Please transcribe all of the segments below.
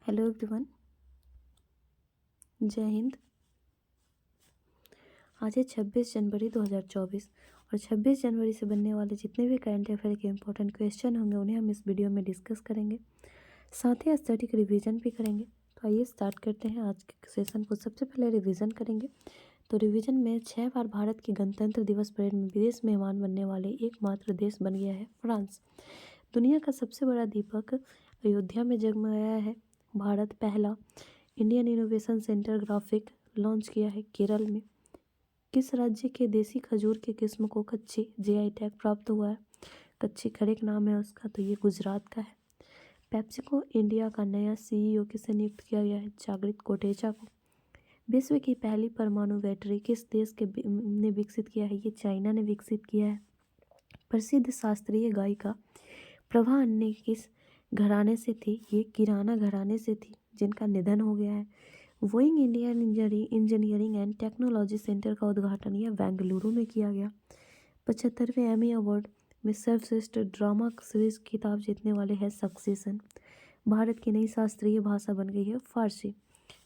Hello everyone, जय हिंद। आज है 26 जनवरी 2024 और 26 जनवरी से बनने वाले जितने भी करंट अफेयर के इंपॉर्टेंट क्वेश्चन होंगे उन्हें हम इस वीडियो में डिस्कस करेंगे। साथ ही स्टैटिक रिवीजन भी करेंगे। तो आइए स्टार्ट करते हैं आज के सेशन को। सबसे पहले रिवीजन करेंगे। तो रिवीजन में 6 बार भारत की गणतंत्र दिवस परेड में विदेश मेहमान बनने वाले एकमात्र देश बन गया है फ्रांस। दुनिया का सबसे बड़ा दीपक अयोध्या में जगमगाया है। भारत पहला Indian innovation centre graphic launch किया है केरल में। किस राज्य के देसी खजूर की किस्म को कच्ची जीआई टैग प्राप्त हुआ है? कच्ची खड़ेक नाम है उसका, तो ये गुजरात का है। पेप्सिको इंडिया का नया सीईओ किसे नियुक्त किया गया है? जागृत कोटेचा को। विश्व की पहली परमाणु बैटरी किस देश के ने विकसित किया है? ये चाइना ने विकसित किया है। प्रसिद्ध शास्त्रीय गायिका प्रभा अन्ने किस घराने से थी? ये किराना घराने से थी, जिनका निधन हो गया है। Boeing Indian engineering and technology centre का उद्घाटन यह बेंगलुरु में किया गया। 75वें एमी अवार्ड में सर्वश्रेष्ठ ड्रामा सीरीज खिताब जीतने वाले हैं सक्सेशन। भारत की नई शास्त्रीय भाषा बन गई है फारसी।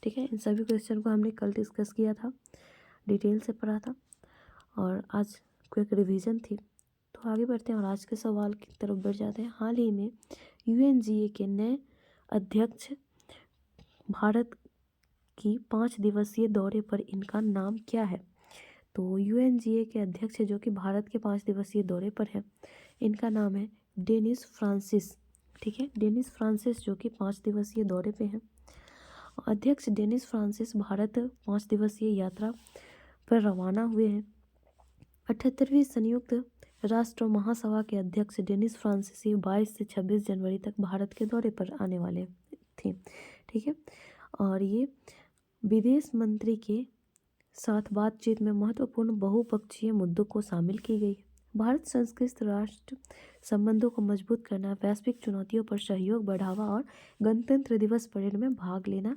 ठीक है, इन सभी क्वेश्चन को हमने कल डिस्कस किया था, डिटेल से पढ़ा था और आज क्विक रिवीजन थी। तो आगे बढ़ते हैं और आज के सवाल की तरफ बढ़ जाते हैं। हाल ही में यूएनजीए के नए अध्यक्ष भारत की 5 दिवसीय दौरे पर इनका नाम क्या है? तो यूएनजीए के अध्यक्ष जो कि भारत के 5 दिवसीय दौरे पर है, इनका नाम है डेनिस फ्रांसिस। ठीक है, डेनिस फ्रांसिस जो कि 5 दिवसीय दौरे पे हैं। अध्यक्ष डेनिस फ्रांसिस भारत 5 दिवसीय यात्रा पर रवाना हुए हैं। 78वीं संयुक्त राष्ट्र महासभा के अध्यक्ष डेनिस फ्रांसिस 22 से 26 जनवरी तक भारत के दौरे पर आने वाले थे। ठीक है, और ये विदेश मंत्री के साथ बातचीत में महत्वपूर्ण बहुपक्षीय मुद्दों को शामिल की गई। भारत संस्कृत राष्ट्र संबंधों को मजबूत करना, वैश्विक चुनौतियों पर सहयोग बढ़ावा और गणतंत्र दिवस परेड में भाग लेना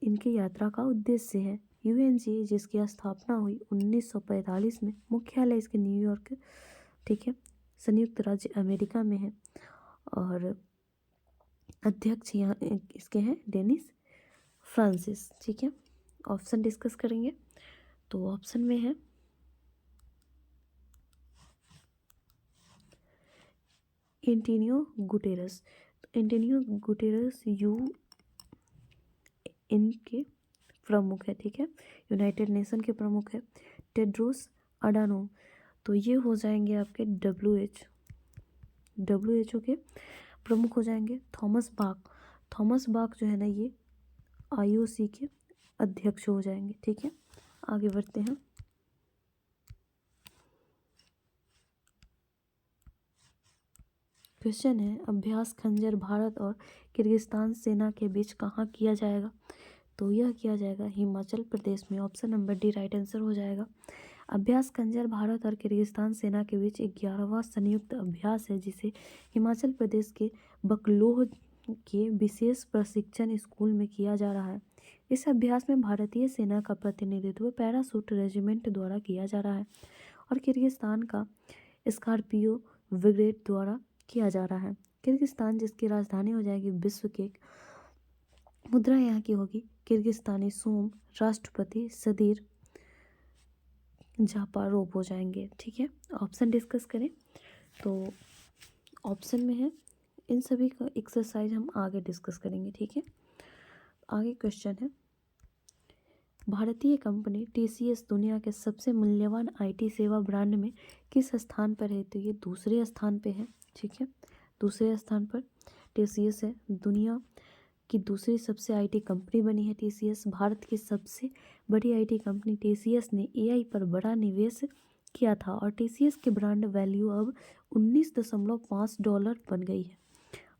इनकी यात्रा का उद्देश्य है। यूएनजीए जिसकी स्थापना हुई 1945 में, मुख्यालय इसके न्यूयॉर्क, ठीक है, संयुक्त राज्य अमेरिका में है और अध्यक्ष यहाँ इसके हैं डेनिस फ्रांसिस। ठीक है, ऑप्शन डिस्कस करेंगे। तो ऑप्शन में है Antonio Guterres. Antonio Guterres UN के प्रमुख है। ठीक है, यूनाइटेड नेशन के प्रमुख है। टेड्रोस अडानोम, तो ये हो जाएंगे आपके डब्ल्यूएचओ के प्रमुख हो जाएंगे। थॉमस बाक जो है ना, ये आईओसी के अध्यक्ष हो जाएंगे। ठीक है, आगे बढ़ते हैं। क्वेश्चन है, अभ्यास खंजर भारत और किर्गिस्तान सेना के बीच कहाँ किया जाएगा? तो यह किया जाएगा हिमाचल प्रदेश में। Option number D right answer हो जाएगा। अभ्यास खंजर भारत और किर्गिस्तान सेना के बीच 11वां संयुक्त अभ्यास है, जिसे हिमाचल प्रदेश के बकलोह के विशेष प्रशिक्षण स्कूल में किया जा रहा है। इस अभ्यास में भारतीय सेना का प्रतिनिधित्व पैराशूट रेजिमेंट द्वारा किया जा रहा है और किर्गिस्तान का स्कॉर्पियो ब्रिगेड द्वारा किया जा रहा है। किर्गिस्तान जिसकी राजधानी हो जाएगी बिश्केक, मुद्रा यहाँ की होगी किर्गिस्तानी सोम, राष्ट्रपति सदीर जापारोव हो जाएंगे। ठीक है, ऑप्शन डिस्कस करें तो ऑप्शन में है, इन सभी का एक्सरसाइज हम आगे डिस्कस करेंगे। ठीक है, आगे क्वेश्चन है, भारतीय कंपनी टीसीएस दुनिया के सबसे मूल्यवान आईटी सेवा ब्रांड में किस स्थान पर है? तो ये दूसरे स्थान पे है। ठीक है, दूसरे स्थान पर टीसीएस है। दुनिया की दूसरी सबसे आईटी कंपनी बनी है टीसीएस। भारत की सबसे बड़ी आईटी कंपनी टीसीएस ने एआई पर बड़ा निवेश किया था और टीसीएस की ब्रांड वैल्यू अब $19.5 बन गई है,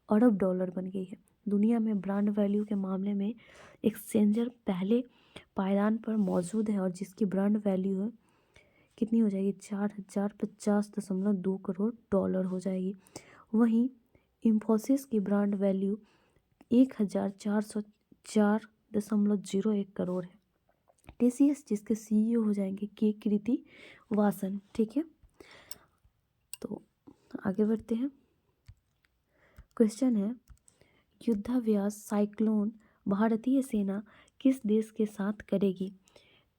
अरब डॉलर बन गई है। दुनिया में ब्रांड वैल्यू के मामले में एक्सचेंजर पहले पायदान पर मौजूद है और जिसकी ब्रांड वैल्यू है कितनी हो जाएगी? $4050.2 करोड़ डॉलर हो जाएगी। वहीं इंफोसिस की ब्रांड वैल्यू 1404.01 करोड़ है। टीसीएस जिसके सीईओ हो जाएंगे के कृति वासन। ठीक है, तो आगे बढ़ते हैं। क्वेश्चन है, युद्धाभ्यास साइक्लोन भारतीय सेना किस देश के साथ करेगी?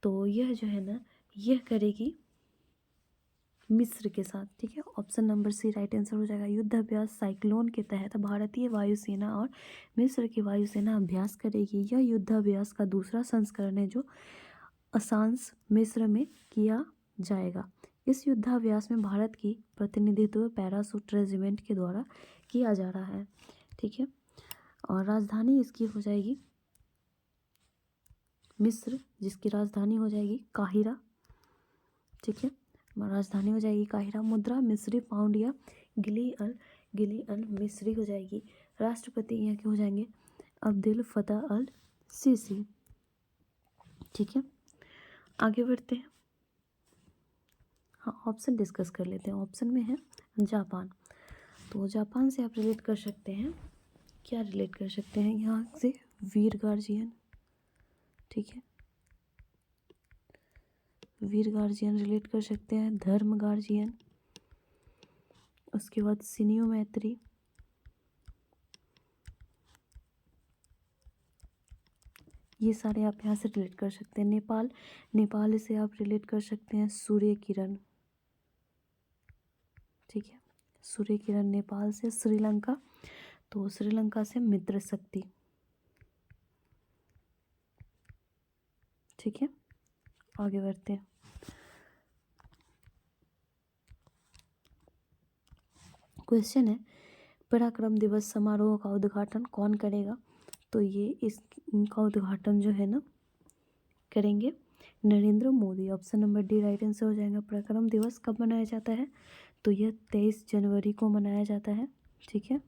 तो यह जो है ना, यह करेगी मिस्र के साथ। ठीक है, option number C right answer हो जाएगा। युद्धाभ्यास साइक्लोन के तहत भारतीय वायुसेना और मिस्र की वायुसेना अभ्यास करेगी। यह युद्धाभ्यास का दूसरा संस्करण है जो असांस मिस्र में किया जाएगा। इस युद्धाभ्यास में भारत की प्रतिनिधित्व पैराशूट रेजिमेंट के द्वारा किया जा रहा है। ठीक है, और राजधानी इसकी हो जाएगी मिस्र, जिसकी राजधानी हो जाएगी काहिरा। ठीक है, राजधानी हो जाएगी काहिरा। मुद्रा मिस्री पाउंड या गिली अल मिस्री हो जाएगी। राष्ट्रपति यहाँ के हो जाएंगे अब्दुल फतह अल सीसी। ठीक है, आगे बढ़ते हैं। हाँ, ऑप्शन डिस्कस कर लेते हैं। ऑप्शन में है जापान। तो जापान से आप रिलेट कर सकते हैं, क्या रिलेट कर सकते हैं यहाँ से? वीर गार्जियन। ठीक है, वीर गार्जियन रिलेट कर सकते हैं। धर्म गार्जियन, उसके बाद सिनियो मैत्री, ये सारे आप यहाँ से रिलेट कर सकते हैं। नेपाल से आप रिलेट कर सकते हैं सूर्य किरण। ठीक है, सूर्य किरण नेपाल से। श्रीलंका, तो श्रीलंका से मित्र शक्ति। ठीक है, आगे बढ़ते हैं। क्वेश्चन है, पराक्रम दिवस समारोह का उद्घाटन कौन करेगा? तो ये इनका उद्घाटन जो है ना करेंगे Narendra Modi. Option number D right answer हो जाएगा। पराक्रम दिवस कब मनाया जाता है? तो यह 23 जनवरी को मनाया जाता है। ठीक है,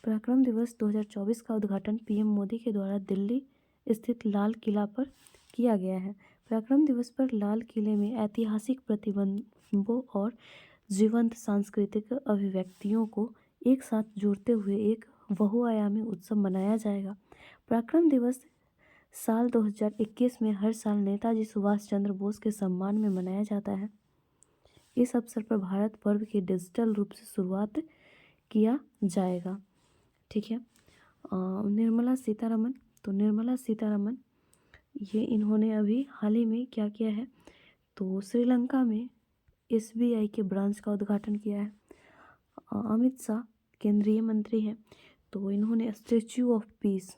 पराक्रम दिवस 2024 का उद्घाटन पीएम मोदी के द्वारा दिल्ली स्थित लाल किला पर किया गया है। पराक्रम दिवस पर लाल किले में ऐतिहासिक प्रतिबंधों और जीवंत सांस्कृतिक अभिव्यक्तियों को एक साथ जोड़ते हुए एक बहुआयामी उत्सव मनाया जाएगा। पराक्रम दिवस साल 2021 में हर साल नेताजी सुभाष चंद्र बोस के सम्मान में मनाया जाता है। इस अवसर पर भारत पर्व की डिजिटल रूप से शुरुआत किया जाएगा। ठीक है, निर्मला सीतारमन, तो निर्मला सीतारमन ये इन्होंने अभी हाल ही में क्या किया है? तो श्रीलंका में SBI के ब्रांच का उद्घाटन किया है। अमित शाह केंद्रीय मंत्री हैं, तो इन्होंने स्टैच्यू ऑफ पीस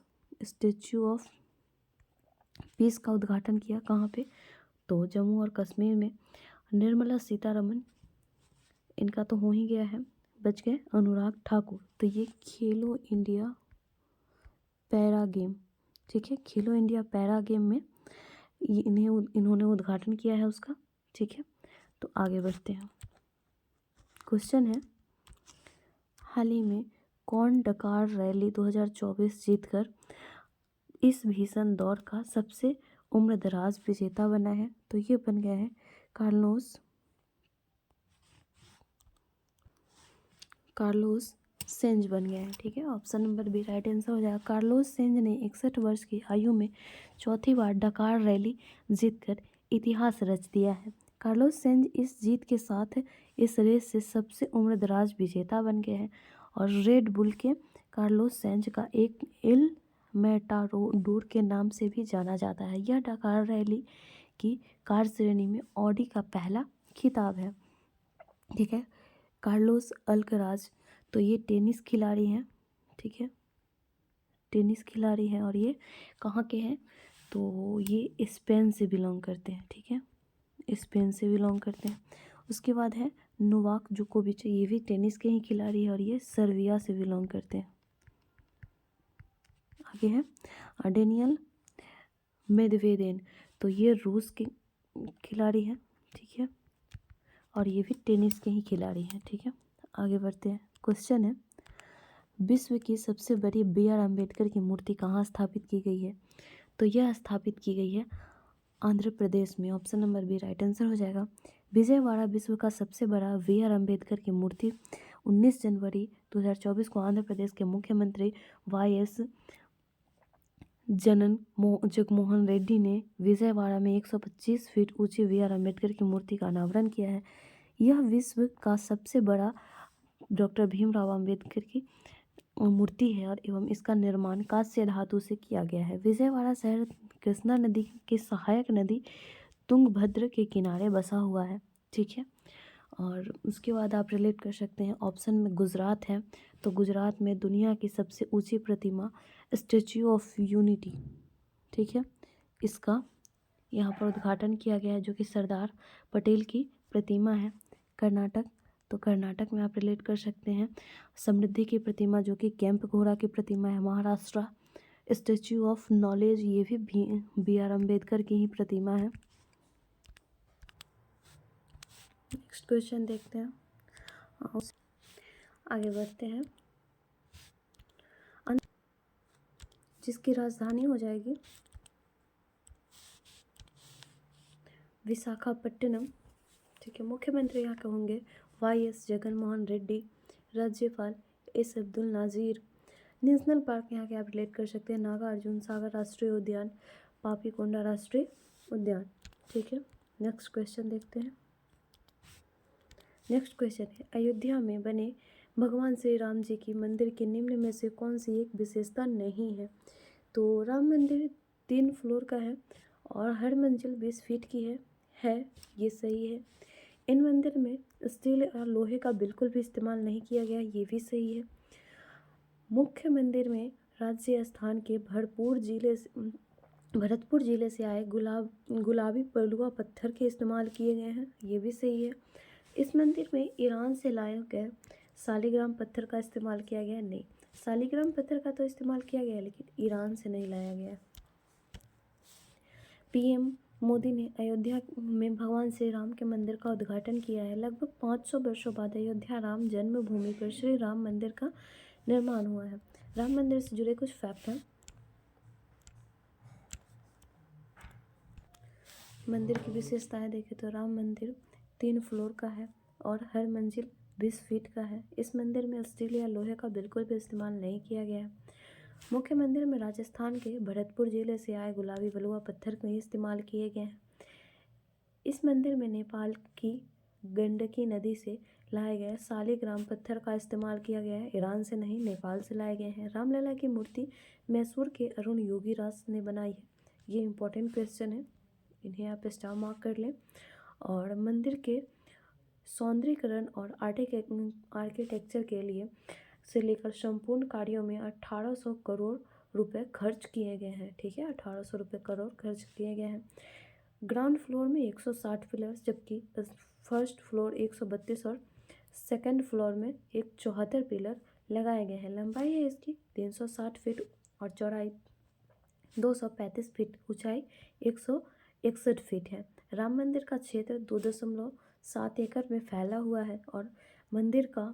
का उद्घाटन किया। कहाँ पे? तो जम्मू और कश्मीर में। निर्मला सीतारमन, इनका तो हो ही गया है, बच गए अनुराग ठाकुर। तो ये खेलो इंडिया पैरा गेम। ठीक है, खेलो इंडिया पैरा गेम में इन्होंने उद्घाटन किया है उसका। ठीक है, तो आगे बढ़ते हैं। क्वेश्चन है, हाल ही में कौन डकार रैली 2024 जीतकर इस भीषण दौर का सबसे उम्रदराज विजेता बना है? तो ये बन गया है कार्लोस सेंज बन गया है। ठीक है, option number B right answer हो जाएगा। कार्लोस सेंज ने 61 वर्ष की आयु में चौथी बार डकार रैली जीतकर इतिहास रच दिया है। कार्लोस सेंज इस जीत के साथ इस रेस से सबसे उम्रदराज विजेता बन गए हैं और रेड बुल के कार्लोस सेंज का एक एल मैटाडोर के नाम से भी जाना जाता है। यह डकार रैली की कार श्रेणी में ऑडी का पहला खिताब है। ठीक है, कार्लोस अल्कराज, तो ये टेनिस खिलाड़ी हैं। ठीक है, टेनिस खिलाड़ी हैं और ये कहाँ के हैं? तो ये स्पेन से बिलोंग करते हैं। ठीक है, स्पेन से बिलोंग करते हैं। उसके बाद है नोवाक जोकोविच, ये भी टेनिस के ही खिलाड़ी है और ये सर्बिया से बिलोंग करते हैं। आगे है डेनियल मेदवेदेव, तो ये रूस के खिलाड़ी हैं। ठीक है, और ये भी टेनिस के ही खिलाड़ी हैं। ठीक है, आगे बढ़ते हैं। क्वेश्चन है, विश्व की सबसे बड़ी BR अम्बेडकर की मूर्ति कहाँ स्थापित की गई है? तो यह स्थापित की गई है आंध्र प्रदेश में। Option number B right answer हो जाएगा। विजयवाड़ा विश्व का सबसे बड़ा BR अम्बेडकर की मूर्ति 19 जनवरी 2024 को आंध्र प्रदेश के मुख्यमंत्री YS जगनमोहन रेड्डी ने विजयवाड़ा में 125 फीट ऊंची BR अम्बेडकर की मूर्ति का अनावरण किया है। यह विश्व का सबसे बड़ा डॉक्टर भीमराव अम्बेडकर की मूर्ति है और एवं इसका निर्माण कांस्य धातु से किया गया है। विजयवाड़ा शहर कृष्णा नदी की सहायक नदी तुंगभद्र के किनारे बसा हुआ है। ठीक है, और उसके बाद आप रिलेट कर सकते हैं, ऑप्शन में गुजरात है, तो गुजरात में दुनिया की सबसे ऊंची प्रतिमा स्टैच्यू ऑफ यूनिटी, ठीक है, इसका यहाँ पर उद्घाटन किया गया है, जो कि सरदार पटेल की प्रतिमा है। कर्नाटक, तो कर्नाटक में आप रिलेट कर सकते हैं, समृद्धि की प्रतिमा जो कि कैंप घोड़ा की प्रतिमा है। महाराष्ट्र स्टैच्यू ऑफ नॉलेज, ये भी बी आर अम्बेडकर की ही प्रतिमा है। नेक्स्ट क्वेश्चन देखते हैं, आगे बढ़ते हैं। जिसकी राजधानी हो जाएगी विशाखापट्टनम, ठीक है। मुख्यमंत्री यहाँ के होंगे वाई.एस. जगनमोहन रेड्डी, राज्यपाल एस. अब्दुल नाजीर। नेशनल पार्क यहाँ के आप रिलेट कर सकते हैं, नागार्जुन सागर राष्ट्रीय उद्यान, पापीकोंडा राष्ट्रीय उद्यान, ठीक है। नेक्स्ट क्वेश्चन देखते हैं। नेक्स्ट क्वेश्चन है, अयोध्या में बने भगवान श्री राम जी की मंदिर के निम्न में से कौन सी एक विशेषता नहीं है? तो राम मंदिर 3 फ्लोर का है और हर मंजिल 20 फीट की है, ये सही है। इन मंदिर में स्टील और लोहे का बिल्कुल भी इस्तेमाल नहीं किया गया, ये भी सही है। मुख्य मंदिर में राजस्थान के भरतपुर जिले से आए गुलाबी पलुआ पत्थर के इस्तेमाल किए गए हैं, ये भी सही है। इस मंदिर में ईरान से लाए गए शालिग्राम पत्थर का इस्तेमाल किया गया नहीं, शालिग्राम पत्थर का तो इस्तेमाल किया गया लेकिन ईरान से नहीं लाया गया। पीएम मोदी ने अयोध्या में भगवान श्री राम के मंदिर का उद्घाटन किया है। लगभग 500 वर्षों बाद अयोध्या राम जन्मभूमि पर श्री राम मंदिर का निर्माण हुआ है। राम मंदिर से जुड़े कुछ फैक्ट हैं। मंदिर की विशेषताएं देखें तो राम मंदिर 3 फ्लोर का है और हर मंजिल 20 फीट का है। इस मंदिर में स्टील या लोहे का बिल्कुल भी इस्तेमाल नहीं किया गया है। मुख्य मंदिर में राजस्थान के भरतपुर जिले से आए गुलाबी बलुआ पत्थर के इस्तेमाल किए गए हैं। इस मंदिर में नेपाल की गंडकी नदी से लाए गए शालिग्राम पत्थर का इस्तेमाल किया गया है, ईरान से नहीं, नेपाल से लाए गए हैं। रामलला की मूर्ति मैसूर के अरुण योगीराज ने बनाई है, ये इंपॉर्टेंट क्वेश्चन है, इन्हें आप स्टार मार्क कर लें। और मंदिर के सौंदर्यीकरण और आर्किटेक्चर के लिए से लेकर संपूर्ण कार्यों में 1800 करोड़ रुपए खर्च किए गए हैं, ठीक है, 1800 करोड़ खर्च किए गए हैं। ग्राउंड फ्लोर में 160 पिलर्स, जबकि फर्स्ट फ्लोर 132 और सेकंड फ्लोर में 174 पिलर लगाए गए हैं। लंबाई है इसकी 360 फीट और चौड़ाई 235 फीट, ऊंचाई 161 फीट है। राम मंदिर का क्षेत्र 2.7 एकड़ में फैला हुआ है और मंदिर का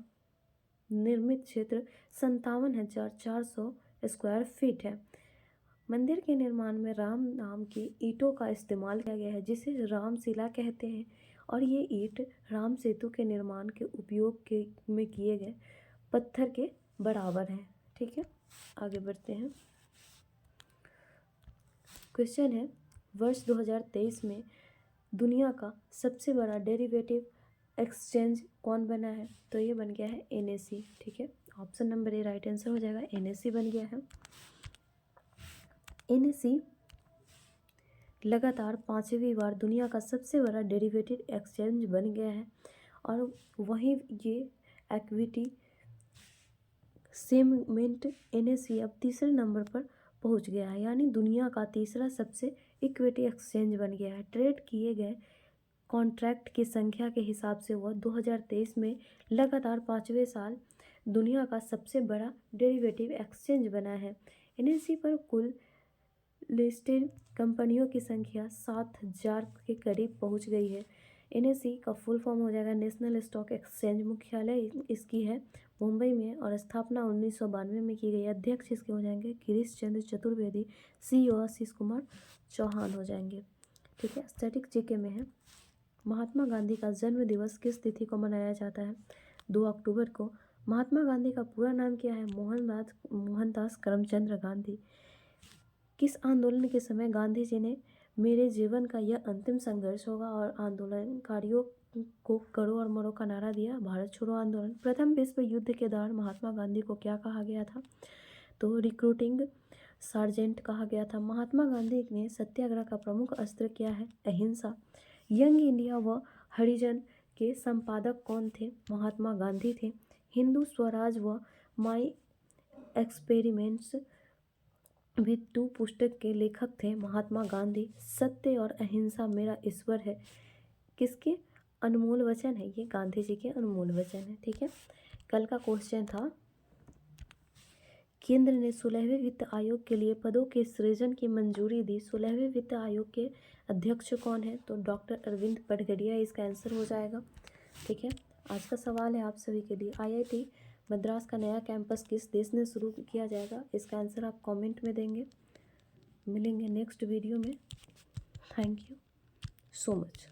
निर्मित क्षेत्र 57,400 स्क्वायर फीट है। मंदिर के निर्माण में राम नाम की ईंटों का इस्तेमाल किया गया है, जिसे रामशिला कहते हैं, और ये ईंट राम सेतु के निर्माण के उपयोग में किए गए पत्थर के बराबर हैं, ठीक है। आगे बढ़ते हैं। क्वेश्चन है, वर्ष 2023 में दुनिया का सबसे बड़ा डेरिवेटिव एक्सचेंज कौन बना है? तो ये बन गया है NSE, ठीक है। Option number A right answer हो जाएगा, NSE बन गया है। NSE लगातार 5वीं बार दुनिया का सबसे बड़ा डेरिवेटिव एक्सचेंज बन गया है और वहीं ये इक्विटी सेगमेंट NSE अब तीसरे नंबर पर पहुंच गया है, यानी दुनिया का तीसरा सबसे इक्विटी एक्सचेंज बन गया है। ट्रेड किए गए कॉन्ट्रैक्ट की संख्या के हिसाब से वह 2023 में लगातार 5वें साल दुनिया का सबसे बड़ा डेरिवेटिव एक्सचेंज बना है। NSE पर कुल लिस्टेड कंपनियों की संख्या 7000 के करीब पहुंच गई है। NSE का फुल फॉर्म हो जाएगा नेशनल स्टॉक एक्सचेंज। मुख्यालय इसकी है मुंबई में और स्थापना 1992 में की गई। अध्यक्ष इसके हो जाएंगे गिरीश चंद्र चतुर्वेदी, CEO आशीष कुमार चौहान हो जाएंगे, ठीक है। स्टैटिक जीके में है, महात्मा गांधी का जन्म दिवस किस तिथि को मनाया जाता है? 2 अक्टूबर को। महात्मा गांधी का पूरा नाम क्या है? मोहनदास करमचंद गांधी। किस आंदोलन के समय गांधी जी ने मेरे जीवन का यह अंतिम संघर्ष होगा और आंदोलनकारियों को करो और मरो का नारा दिया, भारत छोड़ो आंदोलन। प्रथम विश्व युद्ध के दौरान महात्मा गांधी को क्या कहा गया था? तो रिक्रूटिंग सार्जेंट कहा गया था। महात्मा गांधी ने सत्याग्रह का प्रमुख अस्त्र क्या है? अहिंसा। यंग इंडिया व हरिजन के संपादक कौन थे? महात्मा गांधी थे। हिंदू स्वराज व माई एक्सपेरिमेंट्स विद टू पुस्तक के लेखक थे महात्मा गांधी। सत्य और अहिंसा मेरा ईश्वर है, किसके अनमोल वचन है? ये गांधी जी के अनमोल वचन है। ठीक है, कल का क्वेश्चन था, केंद्र ने 16वें वित्त आयोग के लिए पदों के सृजन की मंजूरी दी। 16वें वित्त आयोग के अध्यक्ष कौन है? तो डॉक्टर अरविंद पटगडिया इसका आंसर हो जाएगा। ठीक है, आज का सवाल है आप सभी के लिए, IIT मद्रास का नया कैंपस किस देश में शुरू किया जाएगा? इसका आंसर आप कमेंट में देंगे। मिलेंगे नेक्स्ट वीडियो में। Thank you so much.